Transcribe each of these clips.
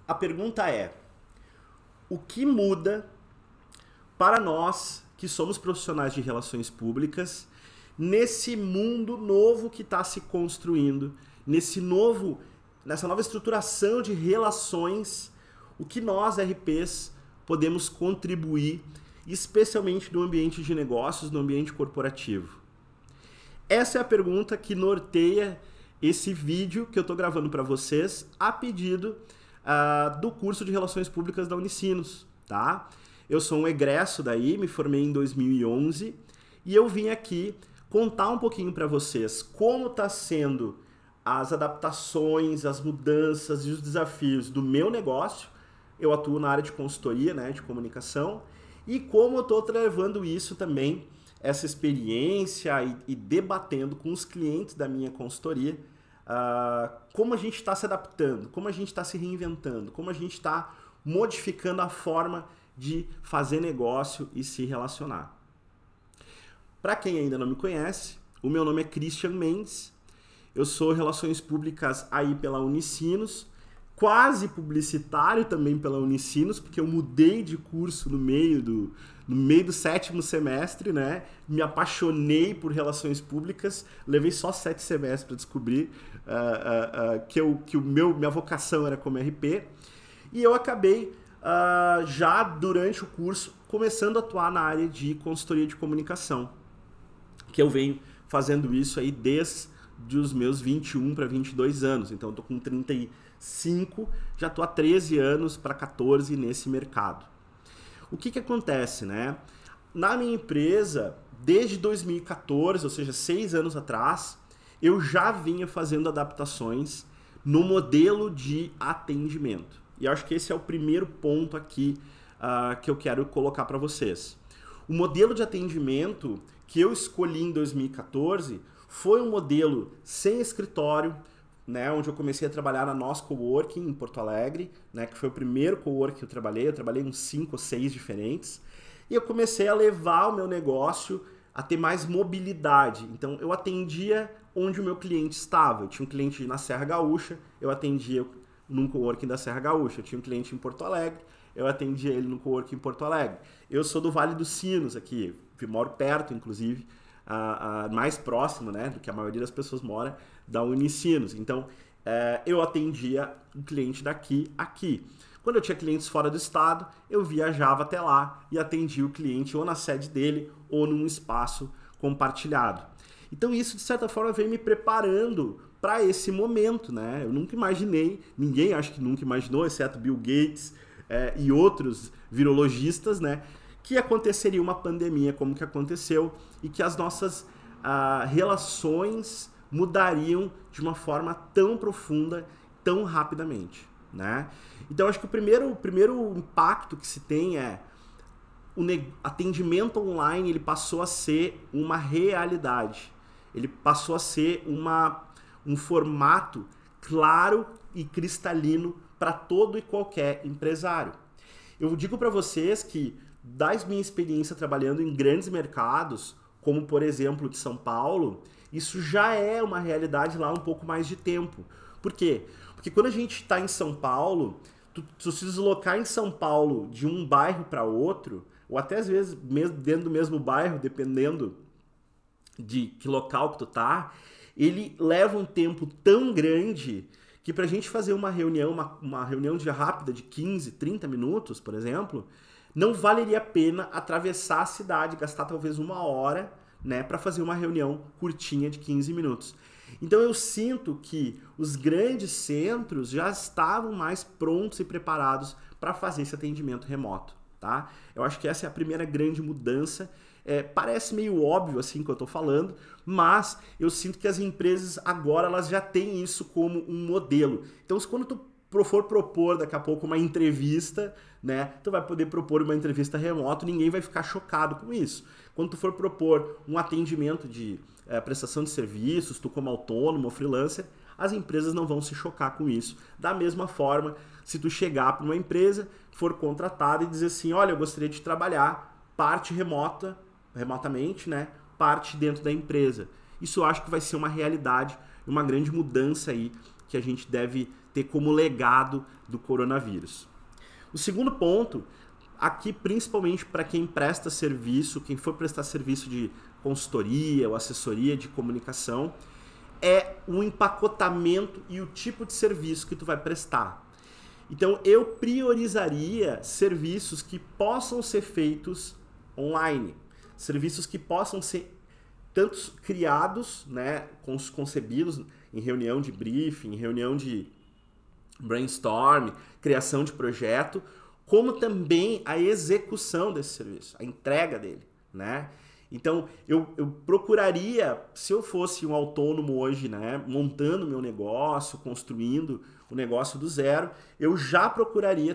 A pergunta é: o que muda para nós que somos profissionais de relações públicas nesse mundo novo que está se construindo, nessa nova estruturação de relações, o que nós, RPs, podemos contribuir, especialmente no ambiente de negócios, no ambiente corporativo? Essa é a pergunta que norteia esse vídeo que eu estou gravando para vocês a pedido do curso de Relações Públicas da Unicinos, tá? Eu sou um egresso daí, me formei em 2011 e eu vim aqui contar um pouquinho para vocês como está sendo as adaptações, as mudanças e os desafios do meu negócio. Eu atuo na área de consultoria, né, de comunicação, e como eu estou levando isso também, essa experiência e debatendo com os clientes da minha consultoria, como a gente está se adaptando, como a gente está se reinventando, como a gente está modificando a forma de fazer negócio e se relacionar. Para quem ainda não me conhece, o meu nome é Christian Mendes, eu sou Relações Públicas aí pela Unicinos, quase publicitário também pela Unicinos, porque eu mudei de curso no meio do 7º semestre, né? Me apaixonei por Relações Públicas, levei só 7 semestres para descobrir que minha vocação era como RP, e eu acabei já durante o curso começando a atuar na área de consultoria de comunicação, que eu venho fazendo isso aí desde os meus 21 para 22 anos, então eu tô com 35, já tô há 13 anos para 14 nesse mercado. O que acontece, né? Na minha empresa, desde 2014, ou seja, 6 anos atrás, eu já vinha fazendo adaptações no modelo de atendimento. E acho que esse é o primeiro ponto aqui que eu quero colocar para vocês. O modelo de atendimento que eu escolhi em 2014 foi um modelo sem escritório, né, onde eu comecei a trabalhar na Nós Coworking em Porto Alegre, né, que foi o primeiro coworking que eu trabalhei uns 5 ou 6 diferentes, e eu comecei a levar o meu negócio a ter mais mobilidade. Então eu atendia onde o meu cliente estava. Eu tinha um cliente na Serra Gaúcha, eu atendia num coworking da Serra Gaúcha. Eu tinha um cliente em Porto Alegre, eu atendia ele no coworking em Porto Alegre. Eu sou do Vale dos Sinos aqui, eu moro perto, inclusive, mais próximo, né, do que a maioria das pessoas mora, da Unicinos. Então, eu atendia um cliente daqui aqui. Quando eu tinha clientes fora do estado, eu viajava até lá e atendia o cliente ou na sede dele ou num espaço compartilhado. Então isso, de certa forma, veio me preparando para esse momento, né? Eu nunca imaginei, ninguém acho que nunca imaginou, exceto Bill Gates e outros virologistas, né, que aconteceria uma pandemia como que aconteceu e que as nossas relações mudariam de uma forma tão profunda, tão rapidamente, né? Então acho que o primeiro impacto que se tem é o atendimento online. Ele passou a ser uma realidade, ele passou a ser um formato claro e cristalino para todo e qualquer empresário. Eu digo para vocês que, da minha experiência trabalhando em grandes mercados, como por exemplo de São Paulo, isso já é uma realidade lá há um pouco mais de tempo. Por quê? Porque quando a gente está em São Paulo, tu se deslocar em São Paulo de um bairro para outro, ou até às vezes mesmo dentro do mesmo bairro, dependendo de que local que tu tá, ele leva um tempo tão grande que pra gente fazer uma reunião rápida de 15, 30 minutos, por exemplo, não valeria a pena atravessar a cidade, gastar talvez 1 hora, né, para fazer uma reunião curtinha de 15 minutos. Então eu sinto que os grandes centros já estavam mais prontos e preparados para fazer esse atendimento remoto, tá? Eu acho que essa é a primeira grande mudança. Parece meio óbvio assim que eu estou falando, mas eu sinto que as empresas agora elas já têm isso como um modelo. Então, quando tu for propor daqui a pouco uma entrevista, né, tu vai poder propor uma entrevista remoto, ninguém vai ficar chocado com isso. Quando tu for propor um atendimento de prestação de serviços, tu como autônomo ou freelancer, as empresas não vão se chocar com isso. Da mesma forma, se tu chegar para uma empresa, for contratada e dizer assim, olha, eu gostaria de trabalhar parte remotamente, né, parte dentro da empresa. Isso eu acho que vai ser uma realidade, uma grande mudança aí que a gente deve ter como legado do coronavírus. O segundo ponto, aqui principalmente para quem presta serviço, quem for prestar serviço de consultoria ou assessoria de comunicação, é o empacotamento e o tipo de serviço que tu vai prestar. Então eu priorizaria serviços que possam ser feitos online, serviços que possam ser tanto criados, né, concebidos em reunião de briefing, em reunião de brainstorm, criação de projeto, como também a execução desse serviço, a entrega dele, né? Então, eu procuraria, se eu fosse um autônomo hoje, né, montando meu negócio, construindo o negócio do zero, eu já procuraria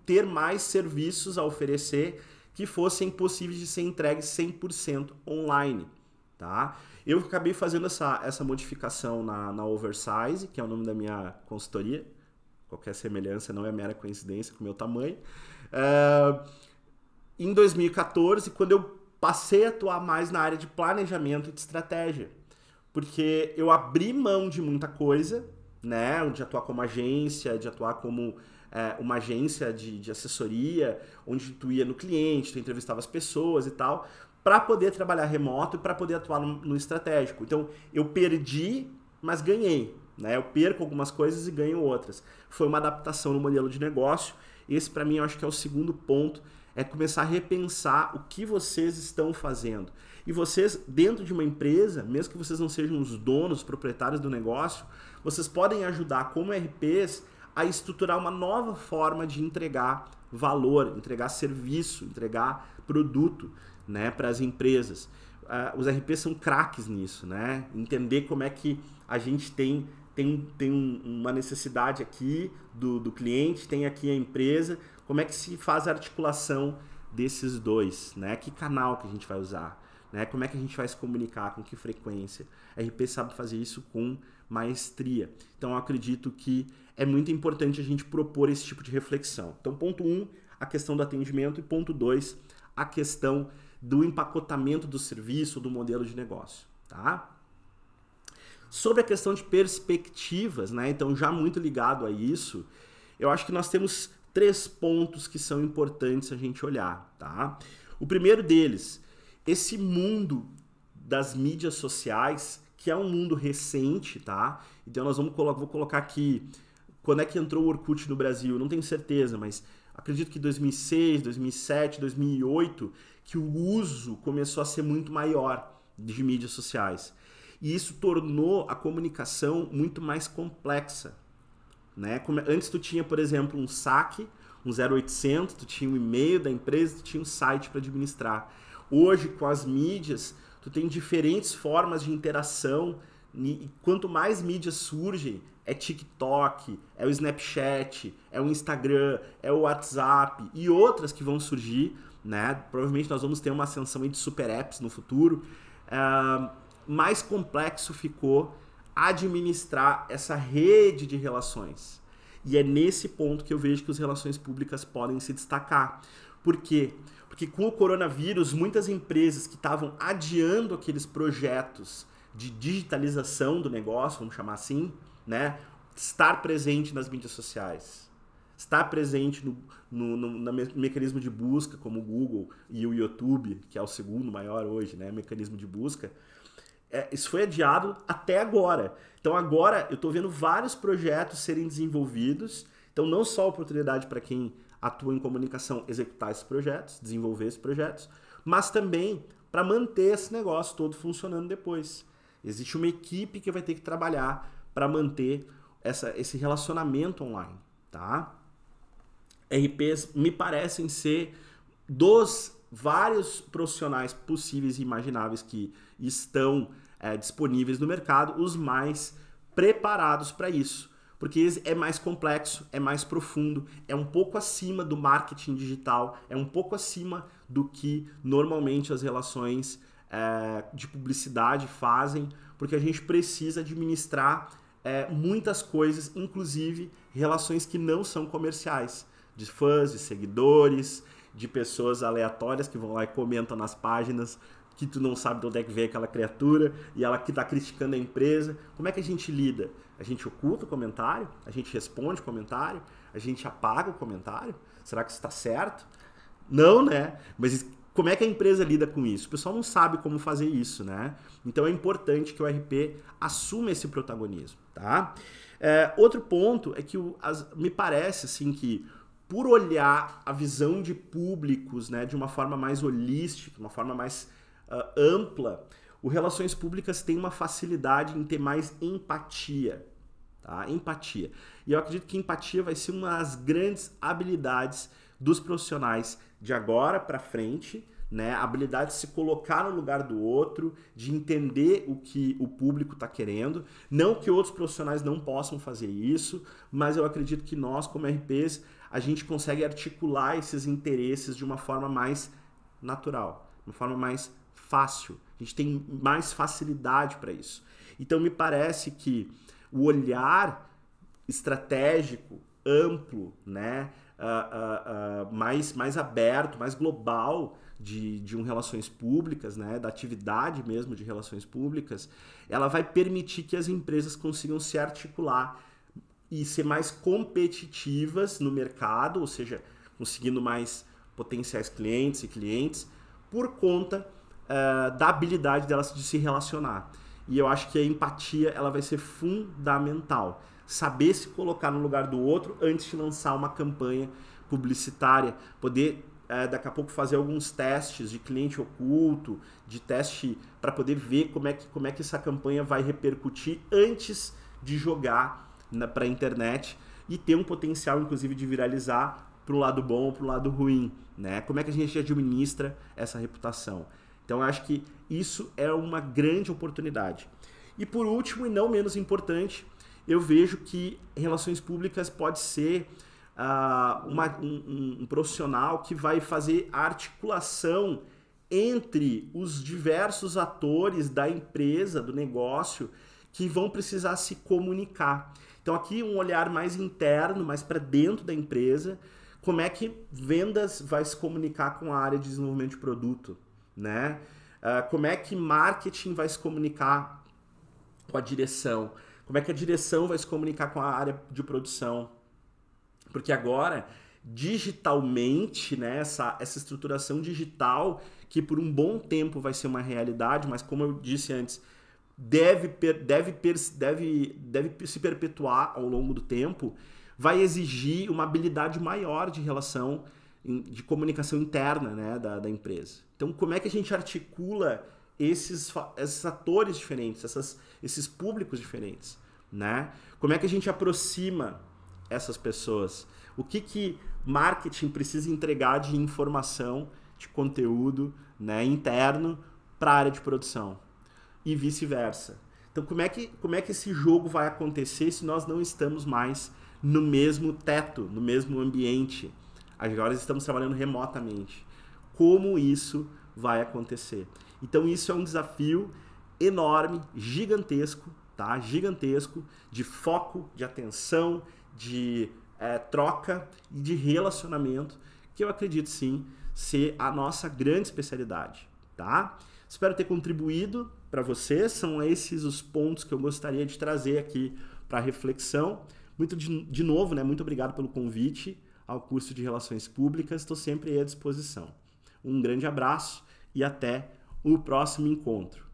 ter mais serviços a oferecer que fossem possíveis de ser entregues 100% online, tá? Eu acabei fazendo essa modificação na Oversize, que é o nome da minha consultoria. Qualquer semelhança não é mera coincidência com o meu tamanho. Em 2014, quando eu passei a atuar mais na área de planejamento e de estratégia, porque eu abri mão de muita coisa, né, de atuar como agência, de atuar como uma agência de assessoria, onde tu ia no cliente, tu entrevistava as pessoas e tal, para poder trabalhar remoto e para poder atuar no estratégico. Então, eu perdi, mas ganhei, né? Eu perco algumas coisas e ganho outras. Foi uma adaptação no modelo de negócio. Esse, para mim, eu acho que é o segundo ponto, é começar a repensar o que vocês estão fazendo. E vocês, dentro de uma empresa, mesmo que vocês não sejam os donos, os proprietários do negócio, vocês podem ajudar como RPs a estruturar uma nova forma de entregar valor, entregar serviço, entregar produto, né, para as empresas. Os RPs são craques nisso, né? Entender como é que a gente tem uma necessidade aqui do cliente, tem aqui a empresa, como é que se faz a articulação desses dois, né? Que canal que a gente vai usar, né? Como é que a gente vai se comunicar, com que frequência. A RP sabe fazer isso com maestria. Então eu acredito que é muito importante a gente propor esse tipo de reflexão. Então ponto 1, a questão do atendimento, e ponto 2, a questão do empacotamento do serviço, do modelo de negócio, tá? Sobre a questão de perspectivas, né? Então já muito ligado a isso, eu acho que nós temos 3 pontos que são importantes a gente olhar, tá? O primeiro deles, esse mundo das mídias sociais, que é um mundo recente, tá? Então vou colocar aqui, quando é que entrou o Orkut no Brasil? Não tenho certeza, mas acredito que 2006, 2007, 2008, que o uso começou a ser muito maior de mídias sociais. E isso tornou a comunicação muito mais complexa, né? Antes tu tinha, por exemplo, um saque, um 0800, tu tinha um e-mail da empresa, tu tinha um site para administrar. Hoje, com as mídias, tu tem diferentes formas de interação, e quanto mais mídias surgem, é TikTok, é o Snapchat, é o Instagram, é o WhatsApp e outras que vão surgir, né? Provavelmente nós vamos ter uma ascensão aí de super apps no futuro. Mais complexo ficou administrar essa rede de relações. E é nesse ponto que eu vejo que as relações públicas podem se destacar. Por quê? Porque com o coronavírus, muitas empresas que estavam adiando aqueles projetos de digitalização do negócio, vamos chamar assim, né? Estar presente nas mídias sociais, estar presente no mecanismo de busca, como o Google e o YouTube, que é o segundo maior hoje, né? Mecanismo de busca. Isso foi adiado até agora. Então agora eu estou vendo vários projetos serem desenvolvidos. Então não só oportunidade para quem atua em comunicação executar esses projetos, desenvolver esses projetos, mas também para manter esse negócio todo funcionando depois. Existe uma equipe que vai ter que trabalhar para manter esse relacionamento online, tá? RPs me parecem ser dos vários profissionais possíveis e imagináveis que estão disponíveis no mercado, os mais preparados para isso. Porque é mais complexo, é mais profundo, é um pouco acima do marketing digital, é um pouco acima do que normalmente as relações de publicidade fazem, porque a gente precisa administrar muitas coisas, inclusive relações que não são comerciais, de fãs, de seguidores, de pessoas aleatórias que vão lá e comentam nas páginas que tu não sabe de onde é que veio aquela criatura e ela que está criticando a empresa. Como é que a gente lida? A gente oculta o comentário? A gente responde o comentário? A gente apaga o comentário? Será que isso está certo? Não, né? Mas como é que a empresa lida com isso? O pessoal não sabe como fazer isso, né? Então é importante que o RP assuma esse protagonismo, tá? Outro ponto é que me parece assim que por olhar a visão de públicos, né, de uma forma mais holística, uma forma mais ampla, o Relações Públicas tem uma facilidade em ter mais empatia, tá? Empatia. E eu acredito que empatia vai ser uma das grandes habilidades dos profissionais de agora para frente, né? A habilidade de se colocar no lugar do outro, de entender o que o público está querendo. Não que outros profissionais não possam fazer isso, mas eu acredito que nós, como RPs, a gente consegue articular esses interesses de uma forma mais natural, de uma forma mais fácil. A gente tem mais facilidade para isso. Então me parece que o olhar estratégico, amplo, né? Mais aberto, mais global de relações públicas, né, da atividade mesmo de relações públicas, ela vai permitir que as empresas consigam se articular e ser mais competitivas no mercado, ou seja, conseguindo mais potenciais clientes e clientes por conta da habilidade delas de se relacionar. E eu acho que a empatia ela vai ser fundamental. Saber se colocar no lugar do outro antes de lançar uma campanha publicitária, poder daqui a pouco fazer alguns testes de cliente oculto, de teste para poder ver como é que essa campanha vai repercutir antes de jogar para a internet e ter um potencial, inclusive, de viralizar para o lado bom ou para o lado ruim, né? Como é que a gente administra essa reputação? Então, eu acho que isso é uma grande oportunidade. E por último, e não menos importante, eu vejo que relações públicas pode ser um profissional que vai fazer a articulação entre os diversos atores da empresa, do negócio, que vão precisar se comunicar. Então aqui um olhar mais interno, mais para dentro da empresa, como é que vendas vai se comunicar com a área de desenvolvimento de produto, né? Como é que marketing vai se comunicar com a direção? Como é que a direção vai se comunicar com a área de produção? Porque agora, digitalmente, né, essa estruturação digital, que por um bom tempo vai ser uma realidade, mas como eu disse antes, deve se perpetuar ao longo do tempo, vai exigir uma habilidade maior de relação, de comunicação interna, né, da empresa. Então, como é que a gente articula esses atores diferentes, esses públicos diferentes, né? Como é que a gente aproxima essas pessoas? O que marketing precisa entregar de informação, de conteúdo, né, interno para a área de produção? E vice-versa. Então, como é que esse jogo vai acontecer se nós não estamos mais no mesmo teto, no mesmo ambiente? Agora estamos trabalhando remotamente. Como isso vai acontecer? Então, isso é um desafio enorme, gigantesco, tá? Gigantesco, de foco, de atenção, de troca e de relacionamento, que eu acredito sim ser a nossa grande especialidade, tá? Espero ter contribuído para vocês, são esses os pontos que eu gostaria de trazer aqui para reflexão. De novo, né, muito obrigado pelo convite ao curso de Relações Públicas, estou sempre à disposição. Um grande abraço e até o próximo encontro.